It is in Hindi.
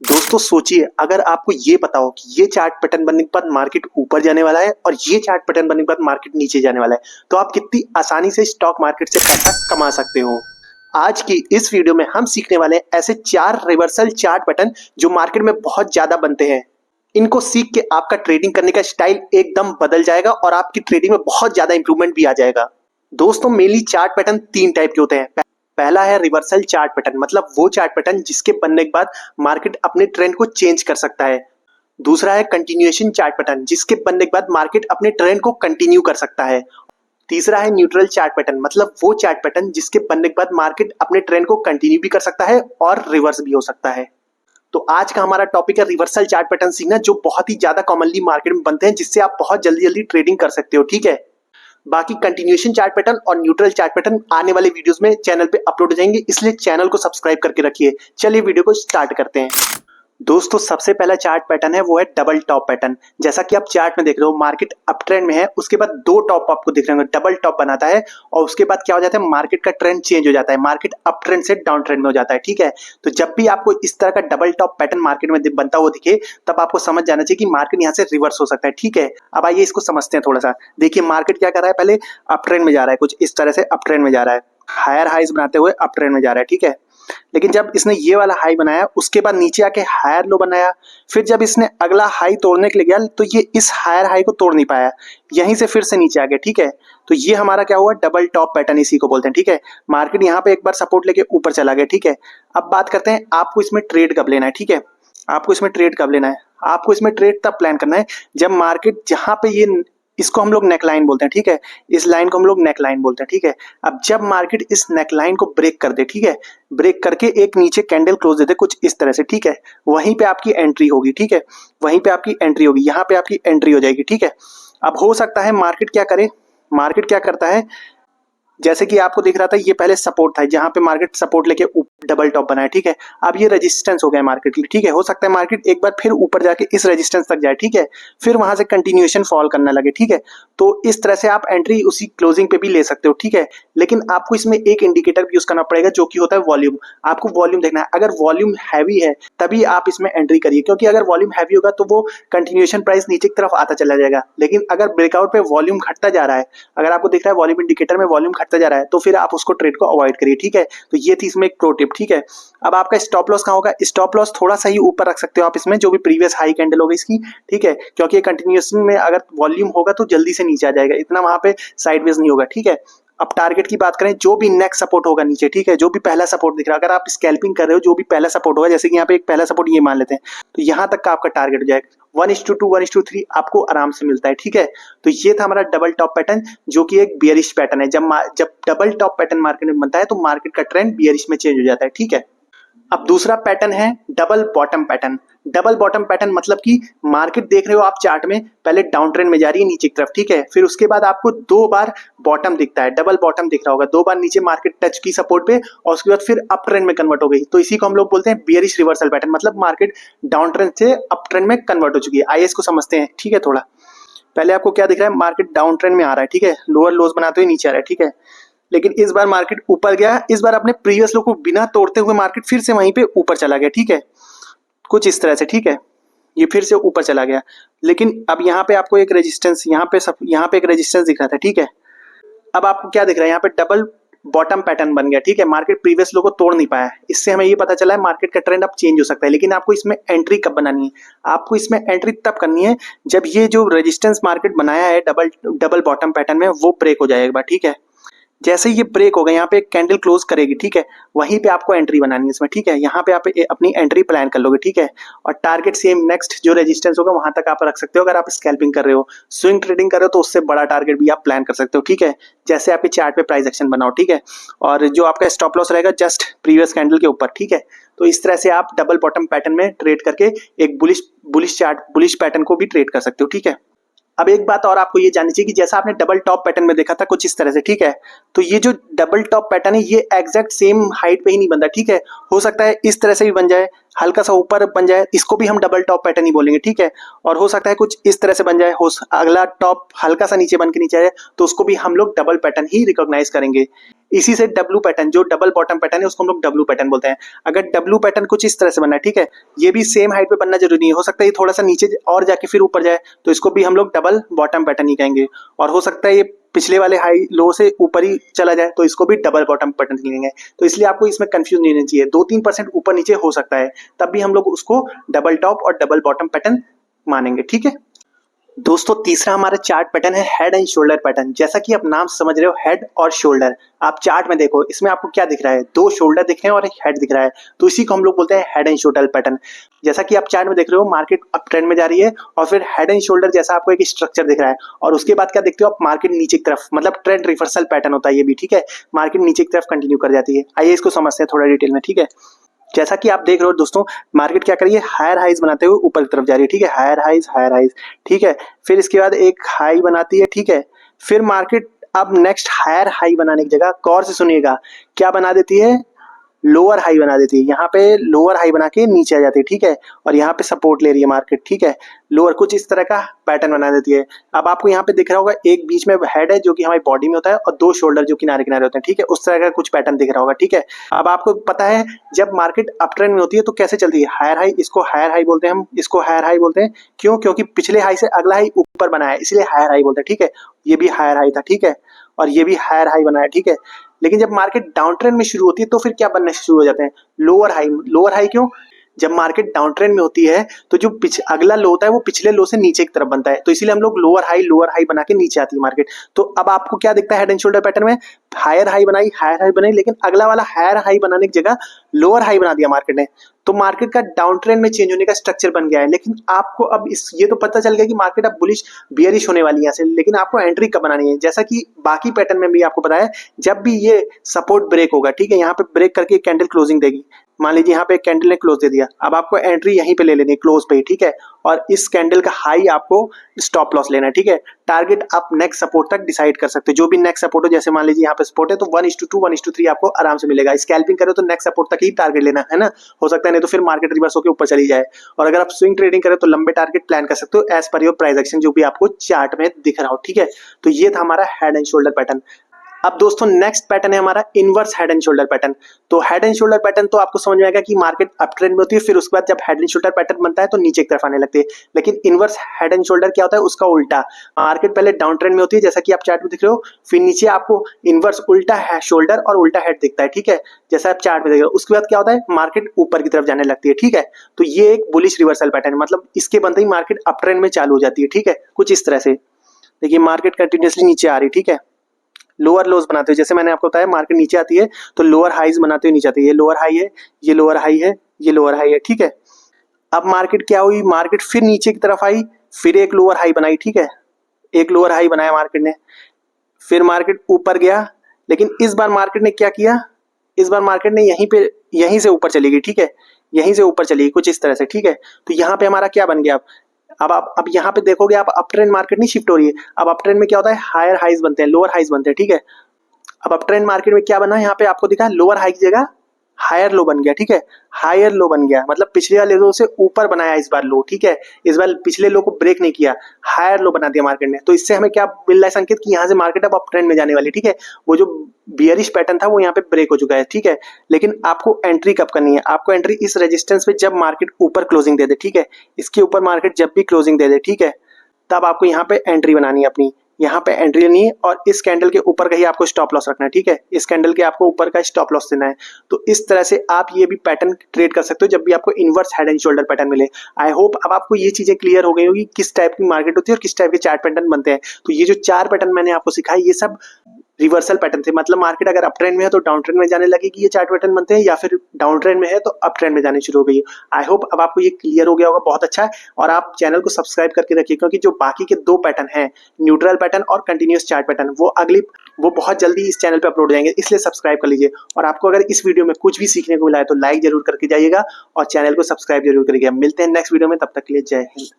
दोस्तों सोचिए, अगर आपको ये पता हो कि ये चार्ट पैटर्न बनने के बाद मार्केट ऊपर जाने वाला है और ये चार्ट पैटर्न बनने के बाद मार्केट नीचे जाने वाला है, तो आप कितनी आसानी से स्टॉक मार्केट से पैसा कमा सकते हो। आज की इस वीडियो में हम सीखने वाले हैं ऐसे 4 रिवर्सल चार्ट पैटर्न जो मार्केट में बहुत ज्यादा बनते हैं। इनको सीख के आपका ट्रेडिंग करने का स्टाइल एकदम बदल जाएगा और आपकी ट्रेडिंग में बहुत ज्यादा इंप्रूवमेंट भी आ जाएगा। दोस्तों मेनली चार्ट पैटर्न 3 टाइप के होते हैं। पहला है रिवर्सल चार्ट पैटर्न, मतलब वो चार्ट पैटर्न जिसके बनने के बाद मार्केट अपने ट्रेंड को चेंज कर सकता है। दूसरा है कंटिन्यूएशन चार्ट पैटर्न, जिसके बनने के बाद मार्केट अपने ट्रेंड को कंटिन्यू कर सकता है। तीसरा है न्यूट्रल चार्ट पैटर्न, मतलब वो चार्ट पैटर्न जिसके बनने के बाद मार्केट अपने ट्रेंड को कंटिन्यू भी कर सकता है और रिवर्स भी हो सकता है। तो आज का हमारा टॉपिक है रिवर्सल चार्ट पैटर्न सीखना, जो बहुत ही ज्यादा कॉमनली मार्केट में बनते हैं, जिससे आप बहुत जल्दी जल्दी ट्रेडिंग कर सकते हो। ठीक है, बाकी कंटिन्यूएशन चार्ट पैटर्न और न्यूट्रल चार्ट पैटर्न आने वाले वीडियोस में चैनल पे अपलोड हो जाएंगे, इसलिए चैनल को सब्सक्राइब करके रखिए। चलिए वीडियो को स्टार्ट करते हैं। दोस्तों सबसे पहला चार्ट पैटर्न है वो है डबल टॉप पैटर्न। जैसा कि आप चार्ट में देख रहे हो, मार्केट अप ट्रेंड में है, उसके बाद 2 टॉप आपको दिख रहे होंगे, डबल टॉप बनाता है और उसके बाद क्या हो जाता है, मार्केट का ट्रेंड चेंज हो जाता है, मार्केट अप ट्रेंड से डाउन ट्रेंड में हो जाता है। ठीक है, तो जब भी आपको इस तरह का डबल टॉप पैटर्न मार्केट में बनता हुआ दिखे, तब आपको समझ जाना चाहिए कि मार्केट यहाँ से रिवर्स हो सकता है। ठीक है, अब आइए इसको समझते हैं थोड़ा सा। देखिए मार्केट क्या कर रहा है, पहले अप ट्रेंड में जा रहा है, कुछ इस तरह से अप ट्रेंड में जा रहा है, हायर हाइज बनाते हुए अप ट्रेंड में जा रहा है। ठीक है, लेकिन जब इसने ये वाला हाई बनाया, उसके बाद नीचे आके हायर लो बनाया, फिर जब इसने अगला हाई तोड़ने के लिए गया तो ये इस हायर हाई को तोड़ नहीं पाया, यहीं से फिर से नीचे आ गया। ठीक है, तो ये हमारा क्या हुआ, डबल टॉप पैटर्न इसी को बोलते हैं। ठीक है, मार्केट यहाँ पे एक बार सपोर्ट लेके ऊपर चला गया। ठीक है, अब बात करते हैं आपको इसमें ट्रेड कब लेना है। ठीक है, आपको इसमें ट्रेड कब लेना है, आपको इसमें ट्रेड तब प्लान करना है जब मार्केट जहां पे ये, इसको हम लोग नेक लाइन बोलते हैं। ठीक है, इस लाइन को हम लोग नेक लाइन बोलते हैं। ठीक है, अब जब मार्केट इस नेक लाइन को ब्रेक कर दे, ठीक है, ब्रेक करके एक नीचे कैंडल क्लोज दे दे कुछ इस तरह से, ठीक है, वहीं पे आपकी एंट्री होगी। ठीक है, वहीं पे आपकी एंट्री होगी, यहाँ पे आपकी एंट्री हो जाएगी। ठीक है, अब हो सकता है मार्केट क्या करे, मार्केट क्या करता है, जैसे कि आपको दिख रहा था ये पहले सपोर्ट था, जहां पे मार्केट सपोर्ट लेके डबल टॉप बना है। ठीक है, अब ये रेजिस्टेंस हो गया मार्केट के लिए। ठीक है, हो सकता है मार्केट एक बार फिर ऊपर जाके इस रेजिस्टेंस तक जाए। ठीक है, फिर वहां से कंटिन्यूएशन फॉल करने लगे। ठीक है, तो इस तरह से आप एंट्री उसी क्लोजिंग पे भी ले सकते हो। ठीक है, लेकिन आपको इसमें एक इंडिकेटर भी यूज करना पड़ेगा, जो कि होता है वॉल्यूम। आपको वॉल्यूम देखना है, अगर वॉल्यूम हैवी है तभी आप इसमें एंट्री करिए, क्योंकि अगर वॉल्यूम हैवी होगा तो वो कंटिन्यूएशन प्राइस नीचे की तरफ आता चला जाएगा। लेकिन अगर ब्रेकआउट पे वॉल्यूम घटता जा रहा है, अगर आपको दिख रहा है वॉल्यूम इंडिकेटर में वॉल्यूम घटता जा रहा है, तो फिर आप उसको ट्रेड को अवॉइड करिए। ठीक है, तो ये थी इसमें एक प्रो टिप। ठीक है, अब आपका स्टॉप लॉस कहाँ होगा, स्टॉप लॉस थोड़ा सा ही ऊपर रख सकते हो आप इसमें, जो भी प्रीवियस हाई कैंडल होगी इसकी। ठीक है, क्योंकि कंटिन्यूएशन में अगर वॉल्यूम होगा तो जल्दी से नीचे आ जाएगा, इतना वहां पे साइडवेज नहीं होगा। ठीक है, अब टारगेट की बात करें, जो भी नेक्स्ट सपोर्ट होगा नीचे, ठीक है, जो भी पहला सपोर्ट दिख रहा है, अगर आप स्कैल्पिंग कर रहे हो, जो भी पहला सपोर्ट होगा, जैसे कि यहाँ पे एक पहला सपोर्ट ये मान लेते हैं, तो यहाँ तक का आपका टारगेट हो जाएगा। 1:2 1:3 आपको आराम से मिलता है। ठीक है, तो ये था हमारा डबल टॉप पैटर्न, जो कि एक बियरिश पैटर्न है। जब डबल टॉप पैटर्न मार्केट में बनता है तो मार्केट का ट्रेंड बियरिश में चेंज हो जाता है। ठीक है, अब दूसरा पैटर्न है double bottom pattern. Double bottom pattern मतलब कि मार्केट देख रहे हो आप चार्ट में, पहले डाउन ट्रेंड में जा रही है नीचे की तरफ। ठीक है, फिर उसके बाद आपको 2 बार बॉटम दिखता है, डबल बॉटम दिख रहा होगा, 2 बार नीचे मार्केट टच की सपोर्ट पे और उसके बाद फिर अप ट्रेंड में कन्वर्ट हो गई। तो इसी को हम लोग बोलते हैं बियरिश रिवर्सल पैटर्न, मतलब मार्केट डाउन ट्रेंड से अप ट्रेंड में कन्वर्ट हो चुकी है। आइए इसको समझते हैं। ठीक है, थोड़ा पहले आपको क्या दिख रहा है, मार्केट डाउन ट्रेंड में आ रहा है। ठीक है, लोअर लोज बनाते हुए नीचे आ रहा है। ठीक है, लेकिन इस बार मार्केट ऊपर गया, इस बार अपने प्रीवियस लो को बिना तोड़ते हुए मार्केट फिर से वहीं पे ऊपर चला गया। ठीक है, कुछ इस तरह से। ठीक है, ये फिर से ऊपर चला गया, लेकिन अब यहाँ पे आपको एक रेजिस्टेंस, यहाँ पे एक रेजिस्टेंस दिख रहा था। ठीक है, अब आपको क्या दिख रहा है, यहाँ पे डबल बॉटम पैटर्न बन गया। ठीक है, मार्केट प्रीवियस लो को तोड़ नहीं पाया, इससे हमें ये पता चला है मार्केट का ट्रेंड अब चेंज हो सकता है। लेकिन आपको इसमें एंट्री कब बनानी है, आपको इसमें एंट्री तब करनी है जब ये जो रेजिस्टेंस मार्केट बनाया है डबल बॉटम पैटर्न में, वो ब्रेक हो जाए एक बार। ठीक है, जैसे ही ये ब्रेक होगा, यहाँ पे एक कैंडल क्लोज करेगी। ठीक है, वहीं पे आपको एंट्री बनानी है इसमें। ठीक है, यहाँ पे आप अपनी एंट्री प्लान कर लोगे। ठीक है, और टारगेट सेम नेक्स्ट जो रेजिस्टेंस होगा वहां तक आप रख सकते हो। अगर आप स्कैल्पिंग कर रहे हो, स्विंग ट्रेडिंग कर रहे हो, तो उससे बड़ा टारगेट भी आप प्लान कर सकते हो। ठीक है, जैसे आपके चार्ट पे प्राइस एक्शन बनाओ। ठीक है, और जो आपका स्टॉप लॉस रहेगा जस्ट प्रीवियस कैंडल के ऊपर। ठीक है, तो इस तरह से आप डबल बॉटम पैटर्न में ट्रेड करके एक बुलिश पैटर्न को भी ट्रेड कर सकते हो। ठीक है, अब एक बात और आपको ये जाननी चाहिए कि जैसा आपने डबल टॉप पैटर्न में देखा था कुछ इस तरह से। ठीक है, तो ये जो डबल टॉप पैटर्न है ये एग्जैक्ट सेम हाइट पे ही नहीं बनता। ठीक है, हो सकता है इस तरह से भी बन जाए, हल्का सा ऊपर बन जाए, इसको भी हम डबल टॉप पैटर्न ही बोलेंगे, ठीक है। और हो सकता है कुछ इस तरह से बन जाए, हो अगला टॉप हल्का सा नीचे बन के नीचे आ जाए, तो उसको भी हम लोग डबल पैटर्न ही रिकॉग्नाइज करेंगे। इसी से डब्लू पैटर्न, जो डबल बॉटम पैटर्न है, उसको हम लोग डब्लू पैटर्न बोलते हैं। अगर डब्लू पैटर्न कुछ इस तरह से बनना है, ठीक है, ये भी सेम हाइट पे बनना जरूरी नहीं है, हो सकता है ये थोड़ा सा नीचे और जाके फिर ऊपर जाए, तो इसको भी हम लोग डबल बॉटम पैटर्न ही कहेंगे। और हो सकता है ये पिछले वाले हाई लो से ऊपर ही चला जाए, तो इसको भी डबल बॉटम पैटर्न लेंगे। तो इसलिए आपको इसमें कंफ्यूज नहीं होना चाहिए, 2-3% ऊपर नीचे हो सकता है, तब भी हम लोग उसको डबल टॉप और डबल बॉटम पैटर्न मानेंगे, ठीक है। दोस्तों तीसरा हमारा चार्ट पैटर्न है हेड एंड शोल्डर पैटर्न। जैसा कि आप नाम समझ रहे हो, हेड और शोल्डर। आप चार्ट में देखो, इसमें आपको क्या दिख रहा है, 2 शोल्डर दिख रहे हैं और एक हेड दिख रहा है, तो इसी को हम लोग बोलते हैं हेड एंड शोल्डर पैटर्न। जैसा कि आप चार्ट में देख रहे हो, मार्केट अप ट्रेंड में जा रही है और फिर हेड एंड शोल्डर जैसा आपको एक स्ट्रक्चर दिख रहा है, और उसके बाद क्या देखते हो आप, मार्केट नीचे की तरफ, मतलब ट्रेंड रिवर्सल पैटर्न होता है ये भी, ठीक है। मार्केट नीचे की तरफ कंटिन्यू कर जाती है। आइए इसको समझते हैं थोड़ा डिटेल में, ठीक है। जैसा कि आप देख रहे हो दोस्तों, मार्केट क्या करिए, हायर हाइज बनाते हुए ऊपर की तरफ जा रही है, ठीक है, हायर हाइज, ठीक है। फिर इसके बाद एक हाई बनाती है, ठीक है। फिर मार्केट अब नेक्स्ट हायर हाई बनाने की जगह गौर से सुनिएगा, क्या बना देती है, लोअर हाई बना देती है। यहाँ पे लोअर हाई बना के नीचे आ जाती है, ठीक है। और यहाँ पे सपोर्ट ले रही है मार्केट, ठीक है। लोअर कुछ इस तरह का पैटर्न बना देती है। अब आपको यहाँ पे दिख रहा होगा, एक बीच में हेड है जो कि हमारी बॉडी में होता है, और 2 शोल्डर जो किनारे किनारे होते हैं, ठीक है। उस तरह का कुछ पैटर्न दिख रहा होगा, ठीक है। अब आपको पता है जब मार्केट अप ट्रेंड में होती है तो कैसे चलती है, हायर हाई, इसको हायर हाई बोलते हैं, हम इसको हायर हाई बोलते हैं। क्यों? क्योंकि पिछले हाई से अगला हाई ऊपर बना है, इसलिए हायर हाई बोलते हैं, ठीक है। ये भी हायर हाई था, ठीक है, और ये भी हायर हाई बना है, ठीक है। लेकिन जब मार्केट डाउन ट्रेंड में शुरू होती है तो फिर क्या बनने शुरू हो जाते हैं, लोअर हाई। लोअर हाई क्यों? जब मार्केट डाउन ट्रेंड में होती है तो जो अगला लो होता है वो पिछले लो से नीचे की तरफ बनता है, तो इसीलिए हम लोग लोअर हाई बना के नीचे आती है मार्केट। तो अब आपको क्या दिखता है हेड एंड शोल्डर पैटर्न में, हायर हाई बनाई, लेकिन अगला वाला हायर हाई बनाने की जगह लोअर हाई बना दिया मार्केट ने, तो मार्केट का डाउन ट्रेंड में चेंज होने का स्ट्रक्चर बन गया है। लेकिन आपको अब इस ये तो पता चल गया कि मार्केट अब बुलिश बियरिश होने वाली है यहाँ से, लेकिन आपको एंट्री कब बनानी है। जैसा कि बाकी पैटर्न में भी आपको बताया, जब भी ये सपोर्ट ब्रेक होगा, ठीक है, यहाँ पे ब्रेक करके कैंडल क्लोजिंग देगी, मान लीजिए यहाँ पे कैंडल ने क्लोज दे दिया, अब आपको एंट्री यहीं पे ले लेनी है, क्लोज पे ही, ठीक है। और इस कैंडल का हाई आपको स्टॉप लॉस लेना है, ठीक है। टारगेट आप नेक्स्ट सपोर्ट तक डिसाइड कर सकते हो, जो भी नेक्स्ट सपोर्ट हो, जैसे मान लीजिए यहाँ पे सपोर्ट है तो 1:2 1:3 आपको आराम से मिलेगा। स्कैल्पिंग करो तो नेक्स्ट सपोर्ट तक ही टारगेट लेना है ना, हो सकता है नहीं तो फिर मार्केट रिवर्स होकर ऊपर चली जाए। और अगर आप स्विंग ट्रेडिंग करें तो लंबे टारगेट प्लान कर सकते हो as per your price action, जो भी आपको चार्ट में दिख रहा हो, ठीक है। तो ये था हमारा हेड एंड शोल्डर पैटर्न। अब दोस्तों नेक्स्ट पैटर्न है हमारा inverse head and shoulder pattern. तो हेड एंड शोल्डर पैटर्न तो आपको समझ में आएगा कि मार्केट अप ट्रेंड में होती है, फिर उसके बाद जब हेड एंड शोल्डर पैटर्न बनता है तो नीचे की तरफ आने लगती है। लेकिन इनवर्स हेड एंड शोल्डर क्या होता है, उसका उल्टा, मार्केट पहले डाउन ट्रेंड में होती है जैसा कि आप चार्ट में दिख रहे हो, फिर नीचे आपको इनवर्स उल्टा है शोल्डर और उल्टा हेड दिखता है, ठीक है, जैसा आप चार्ट में देख रहे हो। उसके बाद क्या होता है, मार्केट ऊपर की तरफ जाने लगती है, ठीक है। तो ये एक बुलिश रिवर्सल पैटर्न, मतलब इसके बनते ही मार्केट अप ट्रेंड में चालू हो जाती है, ठीक है, कुछ इस तरह से। देखिए मार्केट कंटिन्यूसली नीचे आ रही है, ठीक है, लोअर लोज बनाते हुए, जैसे मैंने आपको बताया मार्केट नीचे आती है तो लोअर हाइज बनाते हुए नीचे आती है, ये लोअर हाई है, ये लोअर हाई है, ये लोअर हाई है, ठीक है। अब मार्केट क्या हुई, मार्केट फिर नीचे की तरफ आई, फिर एक लोअर हाई बनाई, ठीक है, एक लोअर हाई बनाया मार्केट ने, फिर मार्केट ऊपर गया। लेकिन इस बार मार्केट ने क्या किया, इस बार मार्केट ने यहीं से ऊपर चली गई, ठीक है, यहीं से ऊपर चली गई कुछ इस तरह से, ठीक है। तो यहाँ पे हमारा क्या बन गया, अब आप अब यहाँ पे देखोगे, आप अप ट्रेंड मार्केट नहीं शिफ्ट हो रही है। अब अप ट्रेंड में क्या होता है, हायर हाइज बनते हैं, लोअर हाइज बनते हैं, ठीक है। अब अप ट्रेंड मार्केट में क्या बना, यहाँ पे आपको दिखा लोअर हाई की जगह हायर लो बन गया, ठीक है, हायर लो बन गया, मतलब पिछले वाले लो से ऊपर बनाया इस बार लो, ठीक है। इस बार पिछले लो को ब्रेक नहीं किया, हायर लो बना दिया मार्केट ने। तो इससे हमें क्या मिल रहा है संकेत कि यहाँ से मार्केट अब अप ट्रेंड में जाने वाली, ठीक है। वो जो बियरिश पैटर्न था वो यहाँ पे ब्रेक हो चुका है, ठीक है। लेकिन आपको एंट्री कब करनी है, आपको एंट्री इस रेजिस्टेंस पे जब मार्केट ऊपर क्लोजिंग दे दे, ठीक है, इसके ऊपर मार्केट जब भी क्लोजिंग दे दे, ठीक है, तब आपको यहाँ पे एंट्री बनानी है अपनी, यहाँ पे एंट्री लेनी है और इस कैंडल के ऊपर का ही आपको स्टॉप लॉस रखना है, ठीक है, इस कैंडल के आपको ऊपर का स्टॉप लॉस देना है। तो इस तरह से आप ये भी पैटर्न ट्रेड कर सकते हो जब भी आपको inverse head and shoulder pattern मिले। आई होप अब आपको ये चीजें क्लियर हो गई होगी किस टाइप की मार्केट होती है और किस टाइप के चार्ट पैटर्न बनते हैं। तो ये जो 4 पैटर्न मैंने आपको सिखाए ये सब रिवर्सल पैटर्न थे, मतलब मार्केट अगर अप ट्रेंड में है तो डाउन ट्रेंड में जाने लगी कि ये चार्ट पैटर्न बनते हैं, या फिर डाउन ट्रेंड में है तो अप ट्रेंड में जाने शुरू हो गई है। आई होप अब आपको ये क्लियर हो गया होगा, बहुत अच्छा है। और आप चैनल को सब्सक्राइब करके रखिए, क्योंकि जो बाकी के 2 पैटर्न हैं, न्यूट्रल पैटर्न और कंटिन्यूअस चार्ट पैटर्न, वो बहुत जल्दी इस चैनल पे अपलोड हो जाएंगे, इसलिए सब्सक्राइब कर लीजिए। और आपको अगर इस वीडियो में कुछ भी सीखने को मिला है तो लाइक जरूर करके जाइएगा और चैनल को सब्सक्राइब जरूर करिएगा। मिलते हैं नेक्स्ट वीडियो में, तब तक के लिए जय हिंद।